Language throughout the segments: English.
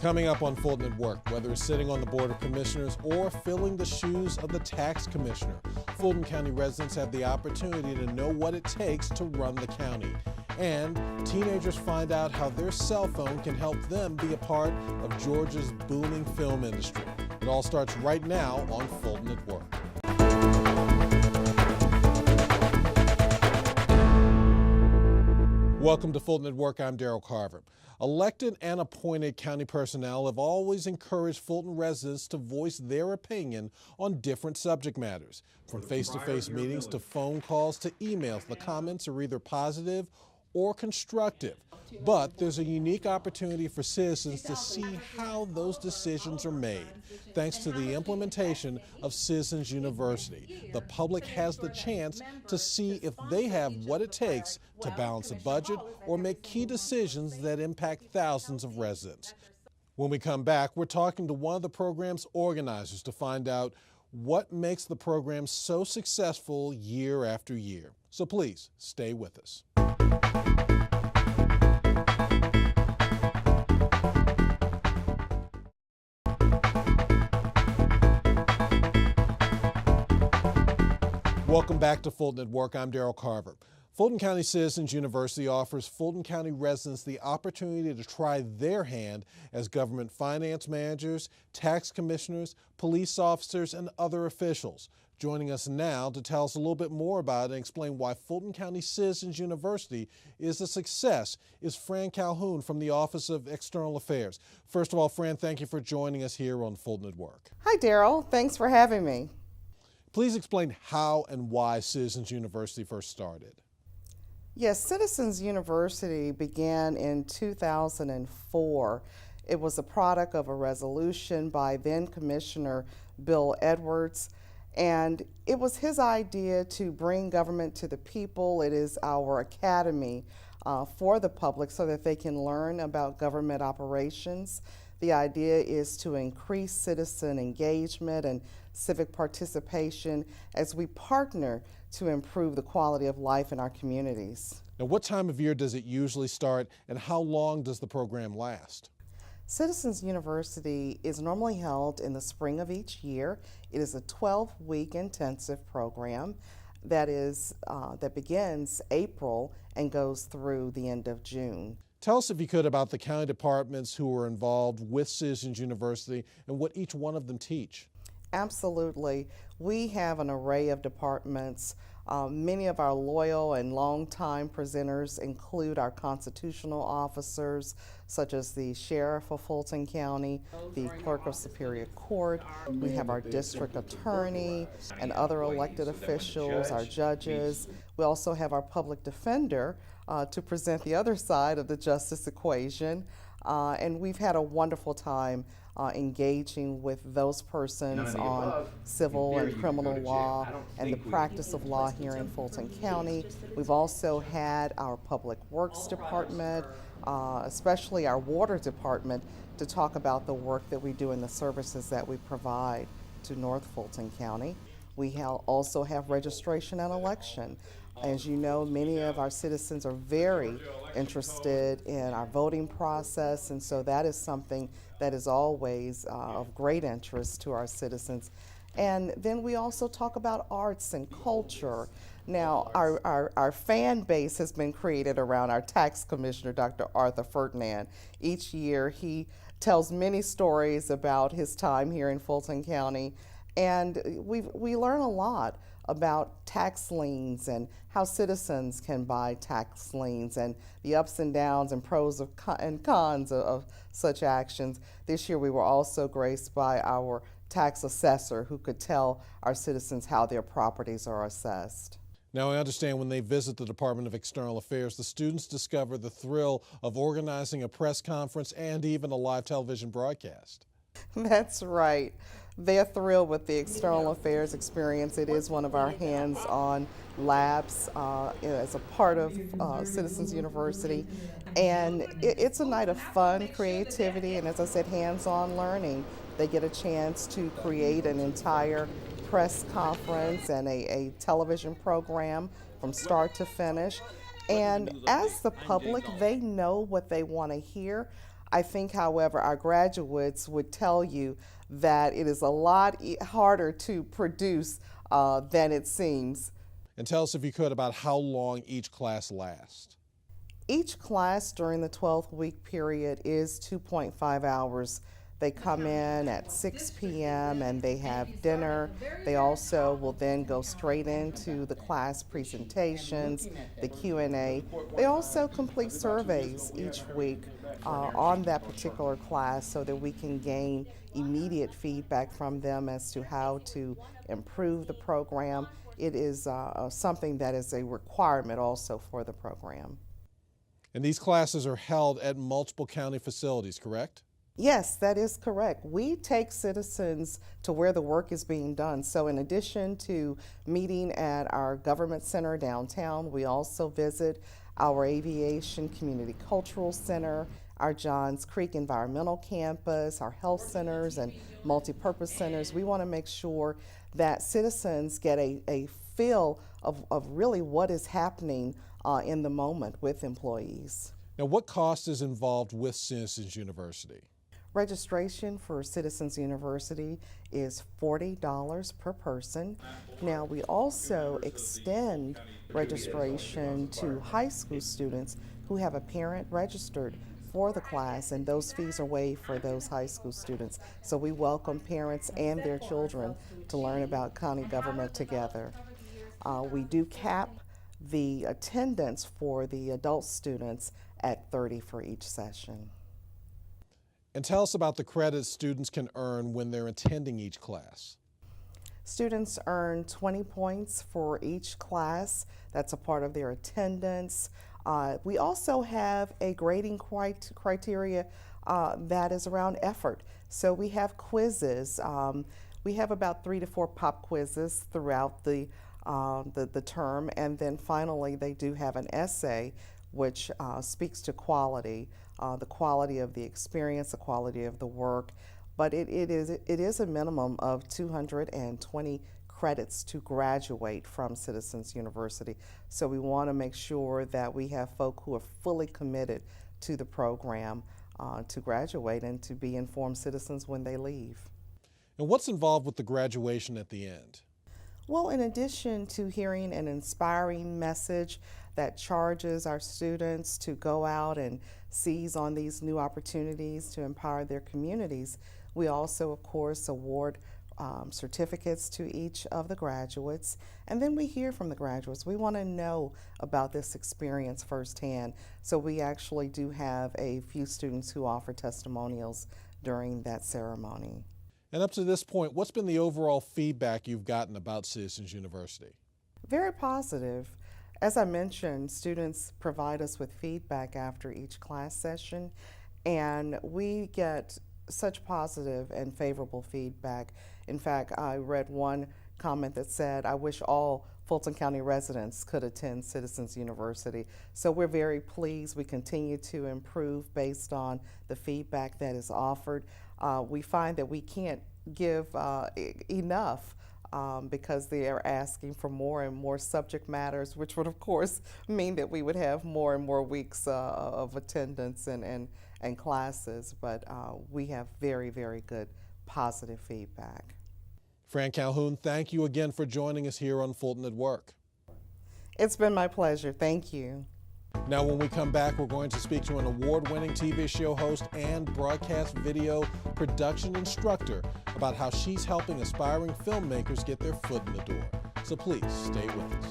Coming up on Fulton at Work, whether it's sitting on the Board of Commissioners or filling the shoes of the tax commissioner, Fulton County residents have the opportunity to know what it takes to run the county. And teenagers find out how their cell phone can help them be a part of Georgia's booming film industry. It all starts right now on Fulton at Work. Welcome to Fulton at Work. I'm Darrell Carver. Elected and appointed county personnel have always encouraged Fulton residents to voice their opinion on different subject matters. From face-to-face meetings to phone calls to emails, the comments are either positive or constructive. But there's a unique opportunity for citizens to see how those decisions are made. Thanks to the implementation of Citizens University, the public has the chance to see if they have what it takes to balance a budget or make key decisions that impact thousands of residents. When we come back, we're talking to one of the program's organizers to find out what makes the program so successful year after year. So please stay with us. Welcome back to Fulton at Work. I'm Darrell Carver. Fulton County Citizens University offers Fulton County residents the opportunity to try their hand as government finance managers, tax commissioners, police officers, and other officials. Joining us now to tell us a little bit more about it and explain why Fulton County Citizens University is a success is Fran Calhoun from the Office of External Affairs. First of all, Fran, thank you for joining us here on Fulton at Work. Hi, Darrell. Thanks for having me. Please explain how and why Citizens University first started. Yes, Citizens University began in 2004. It was a product of a resolution by then Commissioner Bill Edwards, and it was his idea to bring government to the people. It is our academy for the public so that they can learn about government operations. The idea is to increase citizen engagement and civic participation as we partner to improve the quality of life in our communities. Now, what time of year does it usually start, and how long does the program last? Citizens University is normally held in the spring of each year. It is a 12-week intensive program that begins April and goes through the end of June. Tell us, if you could, about the county departments who are involved with Citizens University and what each one of them teach. Absolutely. We have an array of departments. Many of our loyal and longtime presenters include our constitutional officers, such as the Sheriff of Fulton County, the Clerk of Superior Court. We have our district attorney and other elected officials, our judges. We also have our public defender to present the other side of the justice equation. And we've had a wonderful time engaging with those persons on civil and criminal law and the practice of law here in Fulton County. We've also had our Public Works Department, especially our Water Department, to talk about the work that we do and the services that we provide to North Fulton County. We also have registration and election. As you know, many of our citizens are very interested in our voting process, and so that is something that is always of great interest to our citizens. And then we also talk about arts and culture. Now, our fan base has been created around our tax commissioner, Dr. Arthur Ferdinand. Each year, he tells many stories about his time here in Fulton County, and we learn a lot about tax liens and how citizens can buy tax liens and the ups and downs and pros and cons of such actions. This year we were also graced by our tax assessor, who could tell our citizens how their properties are assessed. Now, I understand when they visit the Department of External Affairs, the students discover the thrill of organizing a press conference and even a live television broadcast. That's right. They're thrilled with the external affairs experience. It is one of our hands-on labs as a part of Citizens University. And it's a night of fun, creativity, and as I said, hands-on learning. They get a chance to create an entire press conference and a television program from start to finish. And as the public, they know what they want to hear. I think, however, our graduates would tell you that it is a lot harder to produce than it seems. And tell us, if you could, about how long each class lasts. Each class during the 12-week period is 2.5 hours. They come in at 6 p.m. and they have dinner. They also will then go straight into the class presentations, the Q&A. They also complete surveys each week on that particular class so that we can gain immediate feedback from them as to how to improve the program. It is something that is a requirement also for the program. And these classes are held at multiple county facilities, correct? Yes, that is correct. We take citizens to where the work is being done. So in addition to meeting at our government center downtown, we also visit our Aviation Community Cultural Center, our Johns Creek Environmental Campus, our health centers and multipurpose centers. We want to make sure that citizens get a feel of really what is happening in the moment with employees. Now, what cost is involved with Citizens University? Registration for Citizens University is $40 per person. Now, we also extend registration to high school students who have a parent registered for the class, and those fees are waived for those high school students. So we welcome parents and their children to learn about county government together. We do cap the attendance for the adult students at 30 for each session. And tell us about the credits students can earn when they're attending each class. Students earn 20 points for each class. That's a part of their attendance. We also have a grading criteria that is around effort. So we have quizzes. We have about 3 to 4 pop quizzes throughout the term, and then finally they do have an essay which speaks to quality, the quality of the experience, the quality of the work, but it is a minimum of 220 credits to graduate from Citizens University. So we want to make sure that we have folk who are fully committed to the program to graduate and to be informed citizens when they leave. And what's involved with the graduation at the end? Well, in addition to hearing an inspiring message that charges our students to go out and seize on these new opportunities to empower their communities, we also, of course, award certificates to each of the graduates, and then we hear from the graduates. We want to know about this experience firsthand, so we actually do have a few students who offer testimonials during that ceremony. And up to this point, what's been the overall feedback you've gotten about Citizens University? Very positive. As I mentioned, students provide us with feedback after each class session, and we get such positive and favorable feedback. In fact, I read one comment that said, "I wish all Fulton County residents could attend Citizens University." So we're very pleased. We continue to improve based on the feedback that is offered. We find that we can't give enough because they are asking for more and more subject matters, which would of course mean that we would have more and more weeks of attendance and classes, but we have very, very good positive feedback. Fran Calhoun, thank you again for joining us here on Fulton at Work. It's been my pleasure. Thank you. Now, when we come back, we're going to speak to an award-winning TV show host and broadcast video production instructor about how she's helping aspiring filmmakers get their foot in the door. So please stay with us.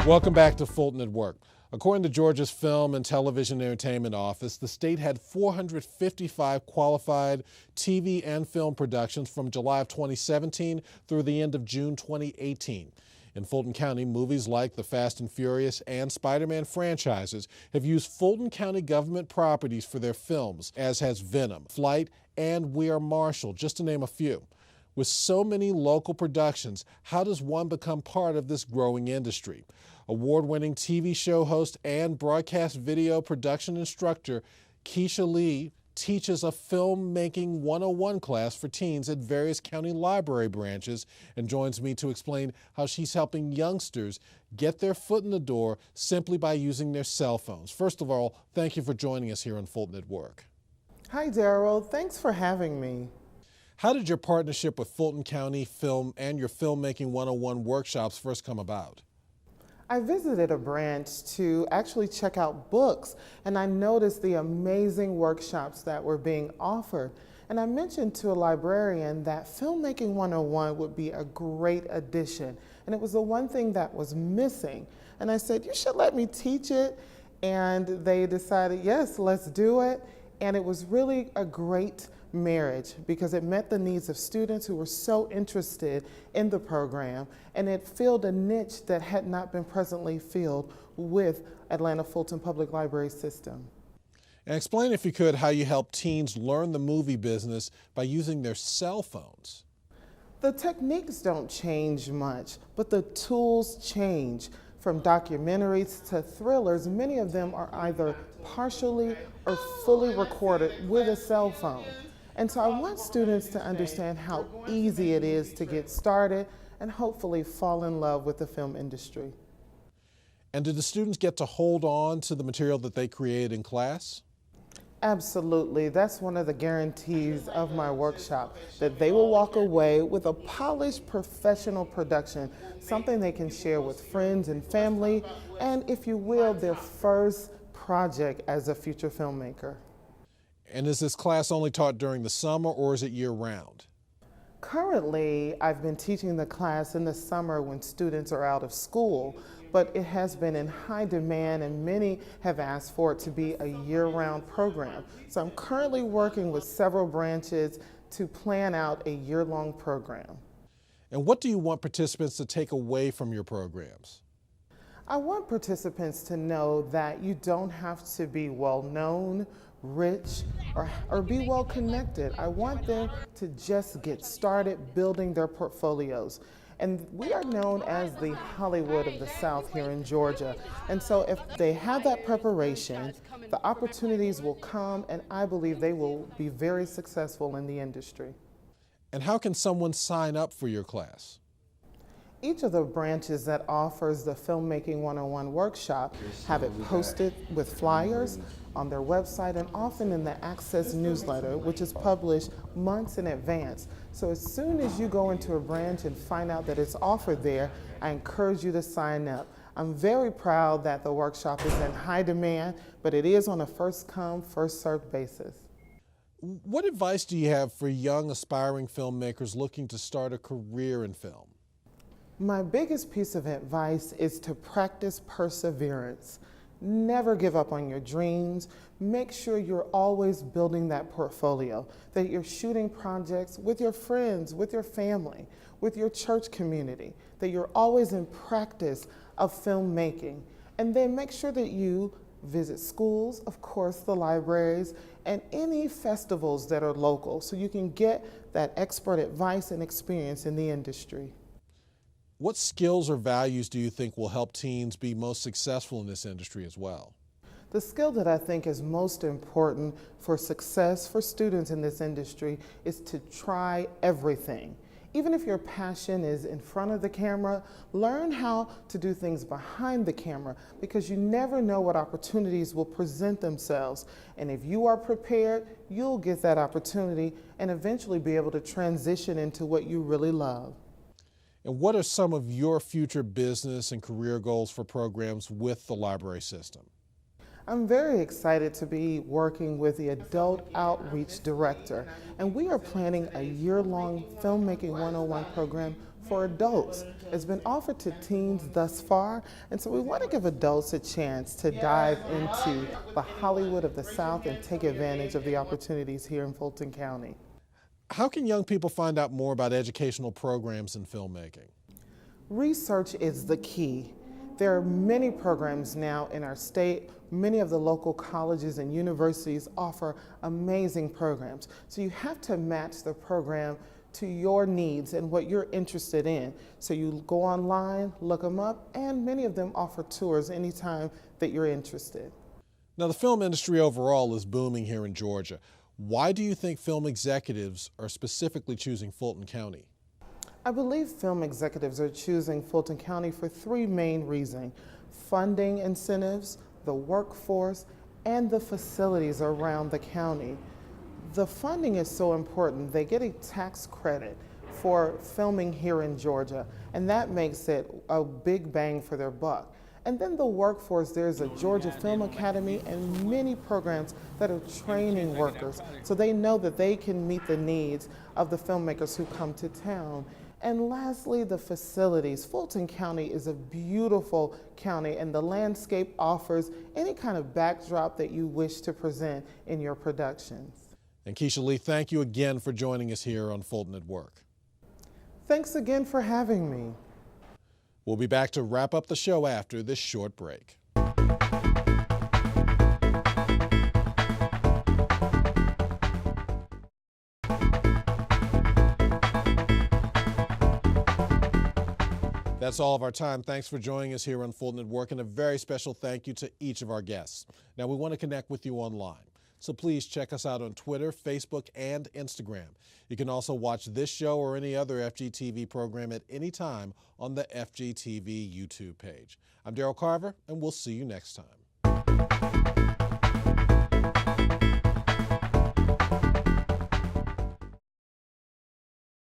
Welcome back to Fulton at Work. According to Georgia's Film and Television Entertainment Office, the state had 455 qualified TV and film productions from July of 2017 through the end of June 2018. In Fulton County, movies like the Fast and Furious and Spider-Man franchises have used Fulton County government properties for their films, as has Venom, Flight, and We Are Marshall, just to name a few. With so many local productions, how does one become part of this growing industry? Award-winning TV show host and broadcast video production instructor Keisha Lee teaches a filmmaking 101 class for teens at various county library branches and joins me to explain how she's helping youngsters get their foot in the door simply by using their cell phones. First of all, thank you for joining us here on Fulton at Work. Hi, Daryl. Thanks for having me. How did your partnership with Fulton County Film and your Filmmaking 101 workshops first come about? I visited a branch to actually check out books, and I noticed the amazing workshops that were being offered. And I mentioned to a librarian that Filmmaking 101 would be a great addition, and it was the one thing that was missing. And I said, you should let me teach it. And they decided, yes, let's do it. And it was really a great marriage because it met the needs of students who were so interested in the program, and it filled a niche that had not been presently filled with Atlanta Fulton Public Library System. And explain, if you could, how you help teens learn the movie business by using their cell phones. The techniques don't change much, but the tools change. From documentaries to thrillers, many of them are either partially or fully recorded with a cell phone. And so I want students to understand how easy it is to get started and hopefully fall in love with the film industry. And do the students get to hold on to the material that they create in class? Absolutely. That's one of the guarantees of my workshop, that they will walk away with a polished professional production, something they can share with friends and family, and, if you will, their first project as a future filmmaker. And is this class only taught during the summer, or is it year-round? Currently, I've been teaching the class in the summer when students are out of school, but it has been in high demand and many have asked for it to be a year-round program. So I'm currently working with several branches to plan out a year-long program. And what do you want participants to take away from your programs? I want participants to know that you don't have to be well-known, rich, or be well connected. I want them to just get started building their portfolios. And we are known as the Hollywood of the South here in Georgia. And so if they have that preparation, the opportunities will come, and I believe they will be very successful in the industry. And how can someone sign up for your class? Each of the branches that offers the Filmmaking 101 workshop have it posted with flyers on their website and often in the Access newsletter, which is published months in advance. So as soon as you go into a branch and find out that it's offered there, I encourage you to sign up. I'm very proud that the workshop is in high demand, but it is on a first come, first served basis. What advice do you have for young aspiring filmmakers looking to start a career in film? My biggest piece of advice is to practice perseverance. Never give up on your dreams. Make sure you're always building that portfolio, that you're shooting projects with your friends, with your family, with your church community, that you're always in practice of filmmaking. And then make sure that you visit schools, of course, the libraries, and any festivals that are local so you can get that expert advice and experience in the industry. What skills or values do you think will help teens be most successful in this industry as well? The skill that I think is most important for success for students in this industry is to try everything. Even if your passion is in front of the camera, learn how to do things behind the camera, because you never know what opportunities will present themselves. And if you are prepared, you'll get that opportunity and eventually be able to transition into what you really love. And what are some of your future business and career goals for programs with the library system? I'm very excited to be working with the Adult Outreach Director, and we are planning a year-long Filmmaking 101 program for adults. It's been offered to teens thus far, and so we want to give adults a chance to dive into the Hollywood of the South and take advantage of the opportunities here in Fulton County. How can young people find out more about educational programs in filmmaking? Research is the key. There are many programs now in our state. Many of the local colleges and universities offer amazing programs. So you have to match the program to your needs and what you're interested in. So you go online, look them up, and many of them offer tours anytime that you're interested. Now, the film industry overall is booming here in Georgia. Why do you think film executives are specifically choosing Fulton County? I believe film executives are choosing Fulton County for three main reasons: funding incentives, the workforce, and the facilities around the county. The funding is so important. They get a tax credit for filming here in Georgia, and that makes it a big bang for their buck. And then the workforce, there's a Georgia Film Academy and many programs that are training workers so they know that they can meet the needs of the filmmakers who come to town. And lastly, the facilities. Fulton County is a beautiful county, and the landscape offers any kind of backdrop that you wish to present in your productions. And Keisha Lee, thank you again for joining us here on Fulton at Work. Thanks again for having me. We'll be back to wrap up the show after this short break. That's all of our time. Thanks for joining us here on Fulton at Work, and a very special thank you to each of our guests. Now, we want to connect with you online, so please check us out on Twitter, Facebook, and Instagram. You can also watch this show or any other FGTV program at any time on the FGTV YouTube page. I'm Daryl Carver, and we'll see you next time.